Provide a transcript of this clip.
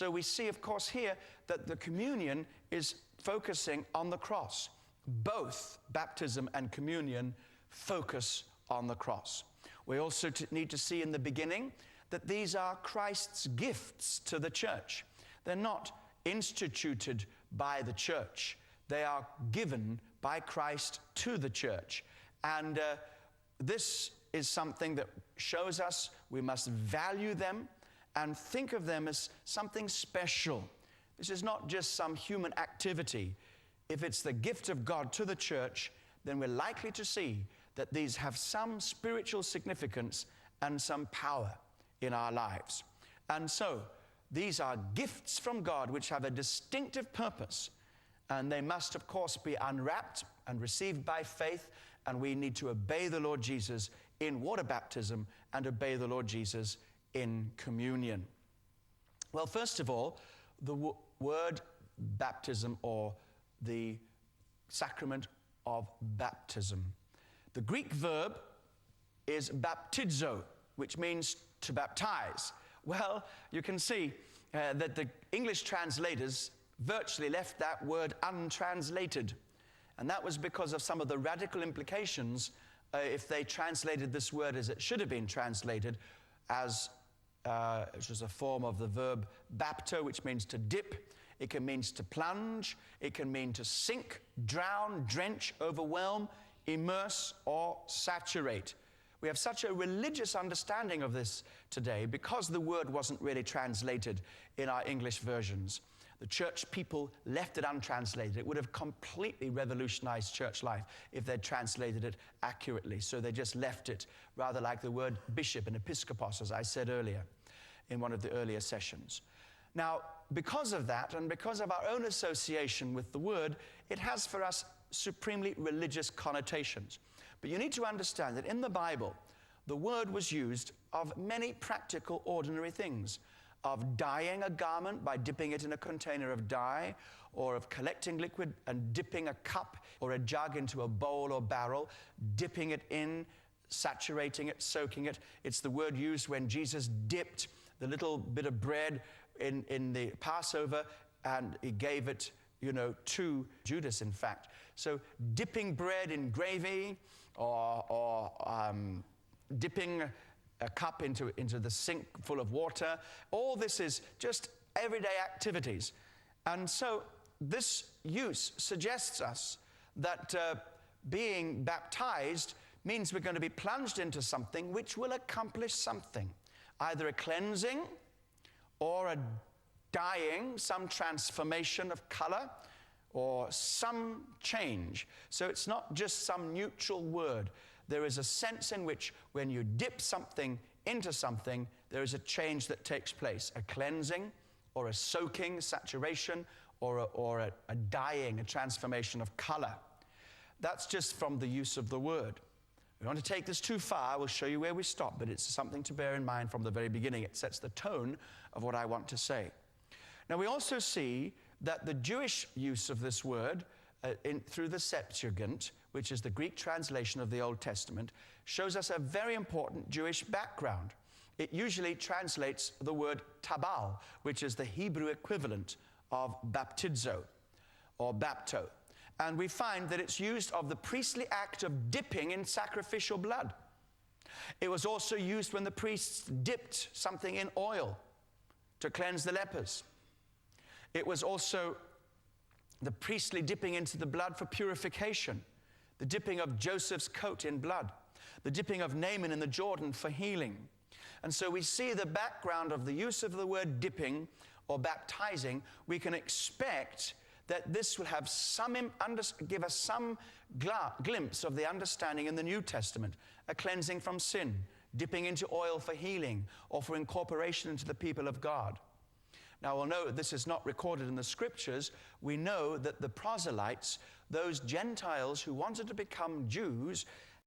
so we see, of course, here that the communion is focusing on the cross. Both baptism and communion focus on the cross. We also need to see in the beginning that these are Christ's gifts to the church. They're not instituted by the church. They are given by Christ to the church. And this is something that shows us we must value them and think of them as something special. This is not just some human activity. If it's the gift of God to the church, then we're likely to see that these have some spiritual significance and some power in our lives. And so, these are gifts from God which have a distinctive purpose, and they must, of course, be unwrapped and received by faith, and we need to obey the Lord Jesus in water baptism and obey the Lord Jesus in communion. Well, first of all, the word baptism, or the sacrament of baptism. The Greek verb is baptizo, which means to baptize. Well, you can see that the English translators virtually left that word untranslated. And that was because of some of the radical implications if they translated this word as it should have been translated, as which was a form of the verb bapto, which means to dip. It can mean to plunge. It can mean to sink, drown, drench, overwhelm, immerse, or saturate. We have such a religious understanding of this today because the word wasn't really translated in our English versions. The church people left it untranslated. It would have completely revolutionized church life if they'd translated it accurately. So they just left it rather like the word bishop and episkopos, as I said earlier in one of the earlier sessions. Now, because of that and because of our own association with the word, it has for us supremely religious connotations. But you need to understand that in the Bible, the word was used of many practical, ordinary things. Of dyeing a garment by dipping it in a container of dye, or of collecting liquid and dipping a cup or a jug into a bowl or barrel, dipping it in, saturating it, soaking it. It's the word used when Jesus dipped the little bit of bread in the Passover, and he gave it, to Judas, in fact. So dipping bread in gravy, or dipping a cup into the sink full of water. All this is just everyday activities. And so this use suggests us that being baptized means we're going to be plunged into something which will accomplish something. Either a cleansing or a dyeing, some transformation of color, or some change. So it's not just some neutral word. There is a sense in which when you dip something into something, there is a change that takes place, a cleansing or a soaking, saturation, or a dyeing, a transformation of color. That's just from the use of the word. We want to take this too far, we'll show you where we stop, but it's something to bear in mind from the very beginning. It sets the tone of what I want to say. Now, we also see that the Jewish use of this word through the Septuagint, which is the Greek translation of the Old Testament, shows us a very important Jewish background. It usually translates the word tabal, which is the Hebrew equivalent of baptizo or bapto. And we find that it's used of the priestly act of dipping in sacrificial blood. It was also used when the priests dipped something in oil to cleanse the lepers. It was also the priestly dipping into the blood for purification, the dipping of Joseph's coat in blood, the dipping of Naaman in the Jordan for healing. And so we see the background of the use of the word dipping or baptizing. We can expect that this will have give us some glimpse of the understanding in the New Testament, a cleansing from sin, dipping into oil for healing or for incorporation into the people of God. Now, we'll know this is not recorded in the Scriptures. We know that the proselytes, those Gentiles who wanted to become Jews,